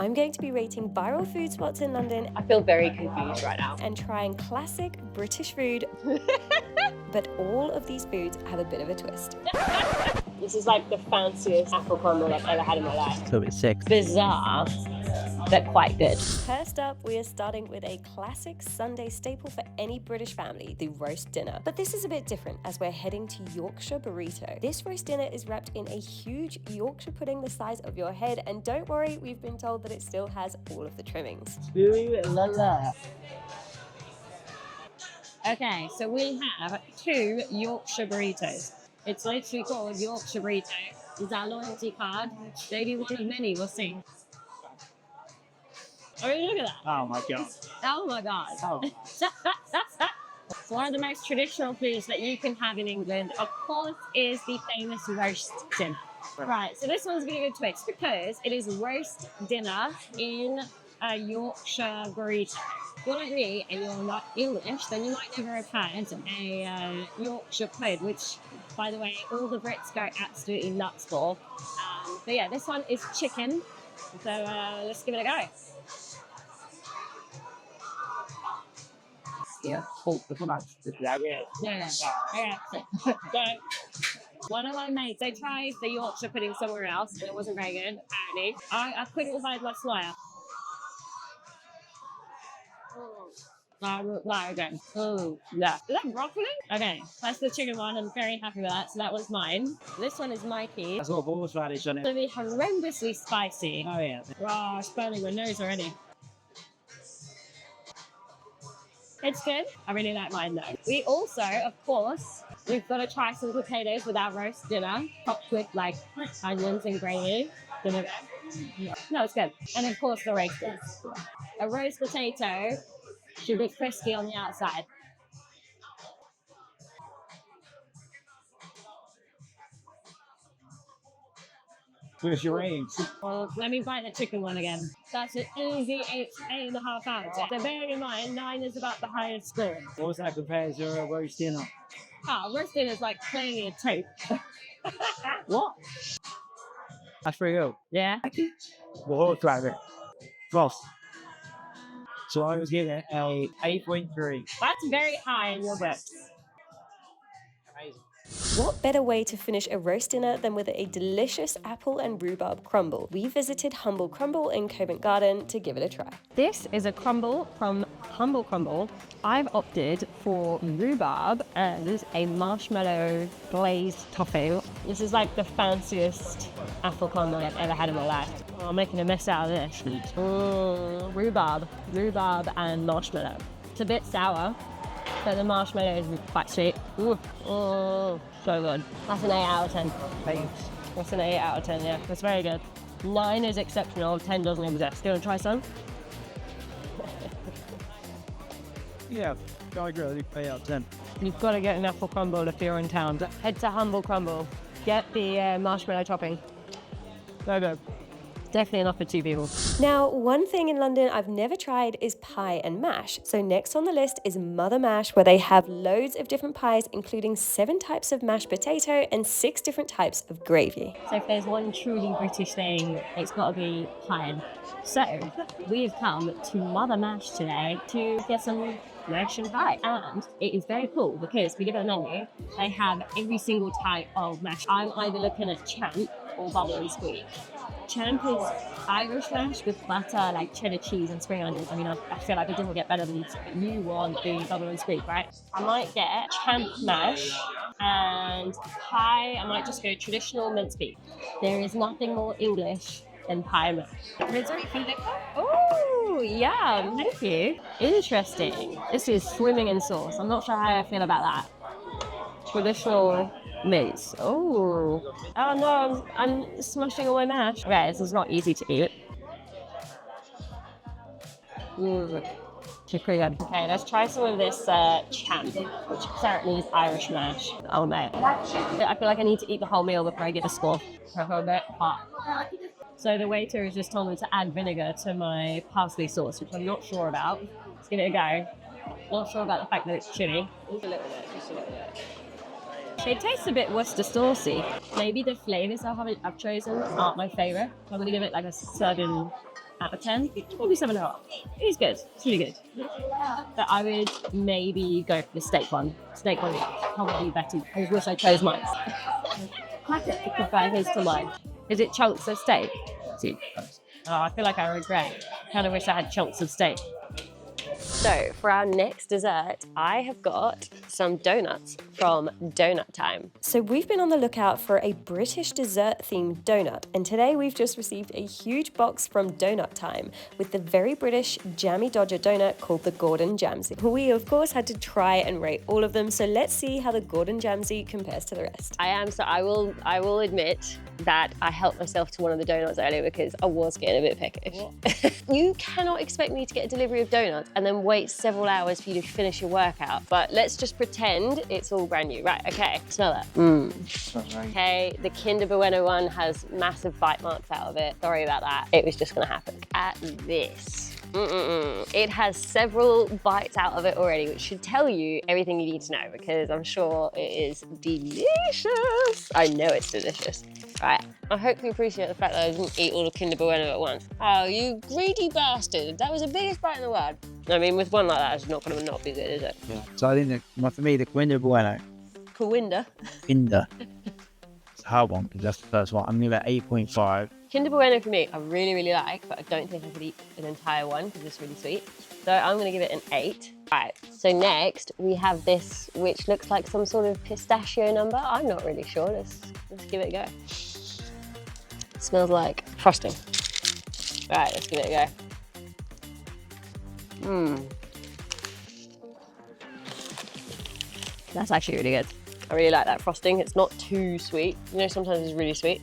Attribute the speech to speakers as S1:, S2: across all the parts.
S1: I'm going to be rating viral food spots in London.
S2: I feel very confused right now.
S1: And trying classic British food. But all of these foods have a bit of a twist.
S2: This is like the fanciest apple crumble I've ever had in my life.
S3: So it's sick.
S2: Bizarre, but quite good.
S1: First up, we are starting with a classic Sunday staple for any British family, the roast dinner. But this is a bit different as we're heading to Yorkshire Burrito. This roast dinner is wrapped in a huge Yorkshire pudding the size of your head, and don't worry, we've been told that it still has all of the trimmings.
S3: Ooh la la.
S2: Okay, so we have 2 Yorkshire burritos. It's literally called Yorkshire Burrito. It's our loyalty card. Maybe we'll do many, we'll see. I mean, look at that.
S3: Oh my god.
S2: Oh my god.
S3: Oh.
S2: It's one of the most traditional foods that you can have in England, of course, is the famous roast dinner. Right, so this one's going to be a twist because it is roast dinner in a Yorkshire burrito. If you're like me and you're not English, then you might never have had a Yorkshire pud, which, by the way, all the Brits go absolutely nuts for. But yeah, this one is chicken, so let's give it a go.
S3: Yeah. Oh, the products.
S2: Yeah. Okay. So, one of my mates, they tried the Yorkshire pudding somewhere else, and it wasn't very good, apparently. I couldn't find my flyer. Again. Oh, yeah. Is that broccoli? Okay, that's the chicken one. I'm very happy with that. So that was mine. This one is Mikey's.
S3: That's got horseradish on
S2: It's
S3: it.
S2: going to be horrendously spicy.
S3: Oh yeah.
S2: Oh, it's burning my nose already. It's good. I really like mine though. We also, of course, we've got to try some potatoes with our roast dinner, topped with like onions and gravy. No, it's good. And of course, the roasted. A roast potato should be crispy on the outside.
S3: Where's your range?
S2: Well, let me bite the chicken one again. That's an easy 8.5 out. So bearing in mind, 9 is about the highest score.
S3: What was that compared to a roast dinner?
S2: Oh, roast dinner is like playing a tape.
S3: What? That's pretty good.
S2: Yeah?
S3: Well, horseradish. False. So I was giving it a 8.3.
S2: That's very high in your books.
S3: Amazing.
S1: What better way to finish a roast dinner than with a delicious apple and rhubarb crumble? We visited Humble Crumble in Covent Garden to give it a try.
S2: This is a crumble from Humble Crumble. I've opted for rhubarb and a marshmallow glazed toffee. This is like the fanciest apple crumble I've ever had in my life. Oh, I'm making a mess out of this. Rhubarb and marshmallow. It's a bit sour, but the marshmallow is quite sweet. Ooh, oh, so good. That's an 8 out of 10.
S3: Thanks.
S2: That's an 8 out of 10, yeah. That's very good. 9 is exceptional, 10 doesn't exist. Do you want to try some?
S3: Yeah, I agree. 8 out of 10.
S2: You've got to get an apple crumble if you're in town. Head to Humble Crumble. Get the marshmallow topping. Go, go. Definitely enough for 2 people.
S1: Now, one thing in London I've never tried is pie and mash. So next on the list is Mother Mash, where they have loads of different pies, including 7 types of mashed potato and 6 different types of gravy.
S2: So if there's one truly British thing, it's got to be pie. So we've come to Mother Mash today to get some mash and pie. And it is very cool because we give it a menu. They have every single type of mash. I'm either looking at champ or bubble and squeak. Champ is Irish mash with butter, like cheddar cheese and spring onions. I mean, I feel like it doesn't get better than this. You want the bubble and squeak, right? I might get champ mash and pie. I might just go traditional mince beef. There is nothing more English than pie mash. Oh, yeah, thank you. Interesting. This is swimming in sauce. I'm not sure how I feel about that. Traditional mince. Oh no, I'm smashing away mash. Okay, this is not easy to eat. It's pretty good. Okay, let's try some of this champ, which apparently is Irish mash. Oh no. I feel like I need to eat the whole meal before I get a score. A bit hot. So the waiter has just told me to add vinegar to my parsley sauce, which I'm not sure about. Let's give it a go. Not sure about the fact that it's chilli. Just a little bit. It tastes a bit Worcester saucy. Maybe the flavours I've chosen aren't my favourite. I'm going to give it like a 7 out of 10, probably 7.5. It's good. It's really good. But I would maybe go for the steak one. Steak one is probably better. I just wish I chose mine. Classic to compare his to mine. Is it chunks of steak? Oh, I feel like I regret. Kind of wish I had chunks of steak.
S1: So for our next dessert, I have got some donuts from Doughnut Time. So we've been on the lookout for a British dessert themed donut, and today we've just received a huge box from Doughnut Time with the very British jammy dodger donut called the Gordon Jamsey. We of course had to try and rate all of them, so let's see how the Gordon Jamsey compares to the rest. I will admit that I helped myself to one of the donuts earlier because I was getting a bit peckish. You cannot expect me to get a delivery of donuts and then wait several hours for you to finish your workout. But let's just pretend it's all brand new. Right, okay, smell that. Okay, the Kinder Bueno one has massive bite marks out of it. Sorry about that. It was just gonna happen. At this. It has several bites out of it already, which should tell you everything you need to know because I'm sure it is delicious. I know it's delicious. Right, I hope you appreciate the fact that I didn't eat all the Kinder Bueno at once. Oh, you greedy bastard. That was the biggest bite in the world. I mean, with one like that, it's not going to not be good, is it?
S3: Yeah. So I think for me, the Kinder Bueno.
S1: Kinder?
S3: Kinder. It's a hard one because that's the first one. I'm going to give it 8.5.
S1: Kinder Bueno for me, I really, really like, but I don't think I could eat an entire one because it's really sweet. So I'm going to give it an 8. Right, so next we have this, which looks like some sort of pistachio number. I'm not really sure. Let's give it a go. Smells like frosting. Right, let's give it a go. That's actually really good. I really like that frosting. It's not too sweet. You know, sometimes it's really sweet.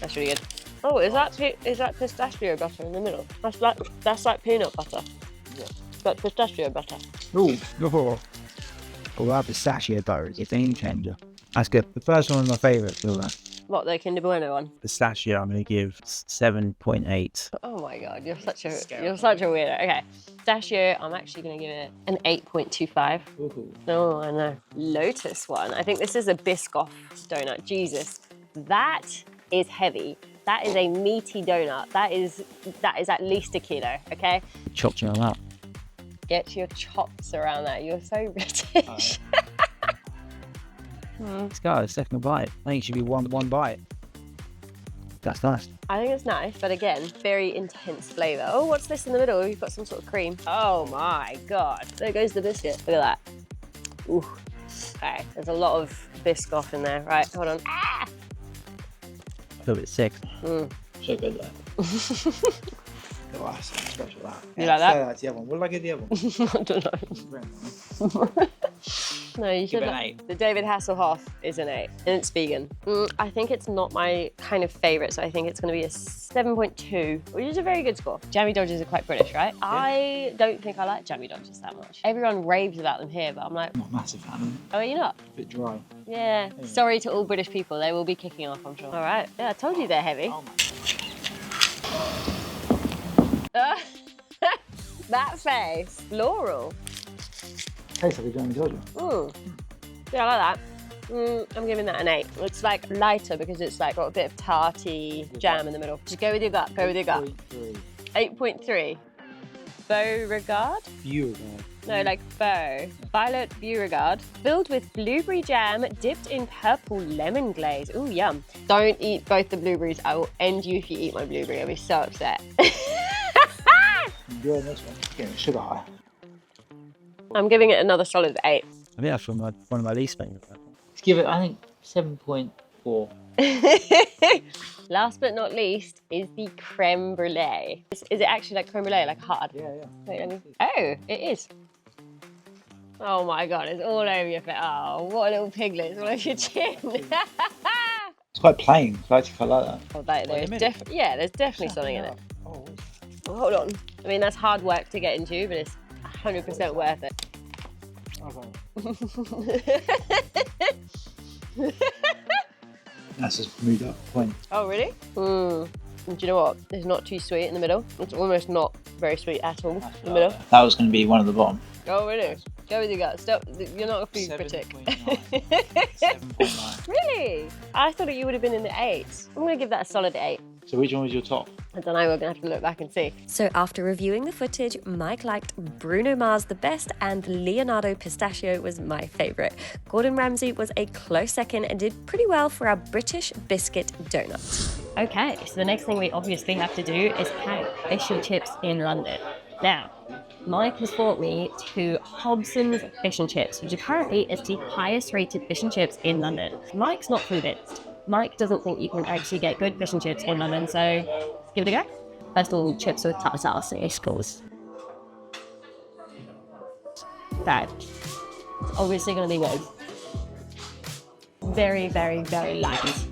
S1: That's really good. Oh, is that pistachio butter in the middle? That's like peanut butter. Yeah. But pistachio butter.
S3: Ooh, that pistachio butter is a game changer. That's good. The first one was my favourite.
S1: What, the Kinder Bueno one?
S3: Pistachio, I'm going to give 7.8.
S1: Oh my god, you're such a weirdo. Okay, pistachio, I'm actually going to give it an 8.25. Oh, I know. Lotus one. I think this is a Biscoff donut. Jesus, that is heavy. That is a meaty donut. That is at least 1 kilo. Okay.
S3: Chopped you on that.
S1: Get your chops around that. You're so British.
S3: Let's go, a second bite. I think it should be one bite. That's nice.
S1: I think it's nice, but again, very intense flavour. Oh, what's this in the middle? You've got some sort of cream. Oh my god. There goes the biscuit. Look at that. Ooh. Okay, there's a lot of Biscoff in there. Right, hold on. Ah!
S3: A little bit sick. So good though. Oh, that's special, that.
S1: You like that?
S3: That's the other one. What did I give the other one?
S1: I don't know. No, you should.
S3: Give it an 8.
S1: The David Hasselhoff is an 8, and it's vegan. I think it's not my kind of favourite, so I think it's going to be a 7.2, which is a very good score. Jammy Dodgers are quite British, right? Yeah. I don't think I like Jammy Dodgers that much. Everyone raves about them here, but I'm like...
S3: I'm not a massive fan of them.
S1: Oh, are you not?
S3: A bit dry.
S1: Yeah. Sorry to all British people. They will be kicking off, I'm sure. All right. Yeah, I told you they're heavy.
S3: Oh
S1: that face. Laurel.
S3: Tastes like a Jammy Dodger.
S1: Yeah, I like that. I'm giving that an 8. It's like lighter because it's like got a bit of tarty jam in the middle. Just go with your gut. Go with your gut. 8.3. Beauregard?
S3: Beauregard.
S1: No, like faux. Violet Beauregard. Filled with blueberry jam dipped in purple lemon glaze. Ooh, yum. Don't eat both the blueberries. I will end you if you eat my blueberry. I'll be so upset.
S3: Enjoying this one. Getting sugar high.
S1: I'm giving it another solid 8.
S3: I think that's one of my least favourite. Let's give it, I think, 7.4.
S1: Last but not least is the creme brulee. Is it actually like creme brulee, like hard?
S3: Yeah.
S1: Wait, let me... Oh, it is. Oh my god, it's all over your face. Oh, what a little piglet. It's all over your chin.
S3: It's quite plain. I like that.
S1: Oh, there's definitely something in it. Oh, hold on. I mean, that's hard work to get into, but it's 100% worth it.
S3: That's just moved up a point.
S1: Oh, really? Do you know what? It's not too sweet in the middle. It's almost not very sweet at all in the middle.
S3: That was going to be one at the bottom.
S1: Oh, really? Go with your gut. Stop. You're not a food critic.
S3: 7.9.
S1: Really? I thought you would have been in the 8s. I'm going to give that a solid 8.
S3: So which one was your top?
S1: I don't know, we're gonna have to look back and see. So after reviewing the footage, Mike liked Bruno Mars the best and Leonardo Pistachio was my favourite. Gordon Ramsay was a close second and did pretty well for our British biscuit donut.
S2: Okay, so the next thing we obviously have to do is pack fish and chips in London. Now, Mike has brought me to Hobson's Fish and Chips, which apparently is the highest rated fish and chips in London. Mike's not convinced. Mike doesn't think you can actually get good fish and chips in London, so give it a go. First of all, chips with tartar sauce, it's close. That's obviously going to be good. Very, very, very light.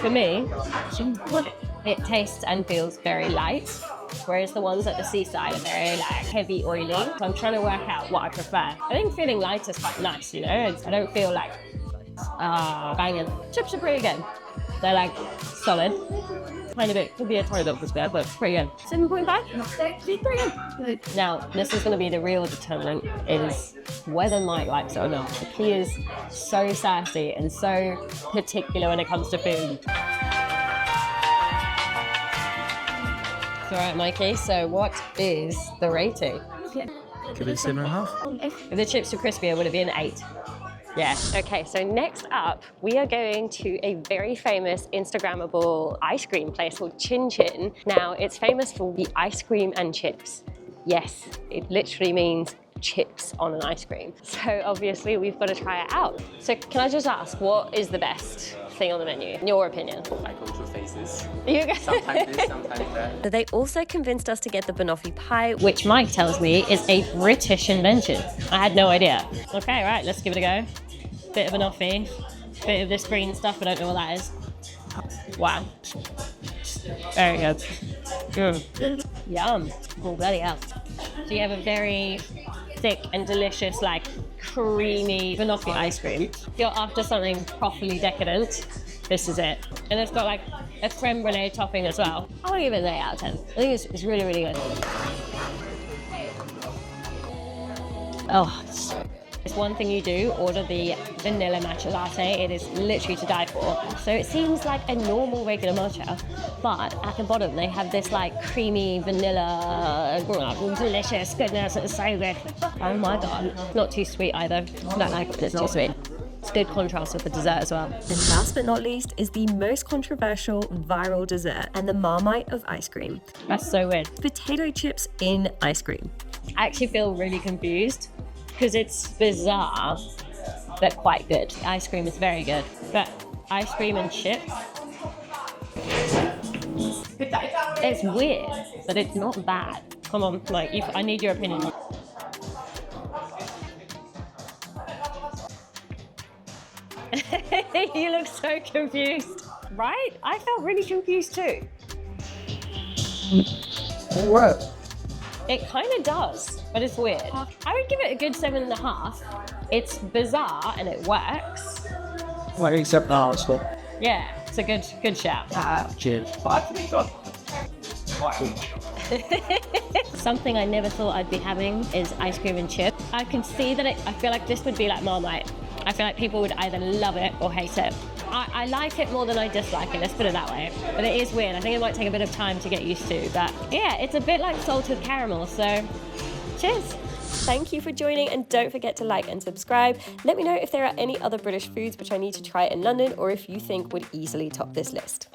S2: For me, it tastes and feels very light, whereas the ones at the seaside are very heavy, oily. So I'm trying to work out what I prefer. I think feeling light is quite nice, you know? I don't feel like banging. Chips are pretty good. They're like solid. Tiny bit, could be a tiny bit bad, but pretty good. 7.5? Pretty good. Now, this is going to be the real determinant, is whether Mike likes it or not. He is so sassy and so particular when it comes to food. All right, Mikey, so what is the rating?
S3: Give it 7.5.
S2: If the chips were crispy, it would have been 8. Yeah.
S1: Okay, so next up, we are going to a very famous Instagrammable ice cream place called Chin Chin. Now, it's famous for the ice cream and chips. Yes, it literally means chips on an ice cream. So obviously, we've got to try it out. So can I just ask, what is the best thing on the menu, in your opinion?
S4: I go through phases.
S1: You guys.
S4: Sometimes this, sometimes that.
S1: So they also convinced us to get the Banoffee pie,
S2: Which Mike tells me is a British invention. I had no idea. Okay, right, let's give it a go. Bit of Banoffee, bit of this green stuff, I don't know what that is. Wow. Very good. Good. Yum. Oh, bloody hell. So you have a very thick and delicious, like, creamy Banoffee ice cream. If you're after something properly decadent, this is it. And it's got like a creme brulee topping as well. I want to give it an 8 out of 10. I think it's really, really good. Oh, it's so good. It's one thing you do, order the vanilla matcha latte. It is literally to die for. So it seems like a normal regular matcha, but at the bottom they have this like creamy vanilla, delicious goodness. It's so good. Oh my god. Not too sweet either. Don't like it, it's too sweet. It's good contrast with the dessert as well.
S1: And last but not least is the most controversial viral dessert and the Marmite of ice cream.
S2: That's so weird.
S1: Potato chips in ice cream.
S2: I actually feel really confused because it's bizarre, but quite good. The ice cream is very good, but ice cream and chips, it's weird, but it's not bad. Come on, like, I need your opinion. You look so confused, right? I felt really confused too.
S3: What?
S2: It kind of does, but it's weird. I would give it a good 7.5. It's bizarre and it works.
S3: Well, except the hard stuff.
S2: Yeah, it's a good shout.
S3: Cheers.
S2: Something I never thought I'd be having is ice cream and chips. I can see that I feel like this would be like Marmite. I feel like people would either love it or hate it. I like it more than I dislike it, let's put it that way. But it is weird. I think it might take a bit of time to get used to. But yeah, it's a bit like salted caramel, so cheers.
S1: Thank you for joining, and don't forget to like and subscribe. Let me know if there are any other British foods which I need to try in London or if you think would easily top this list.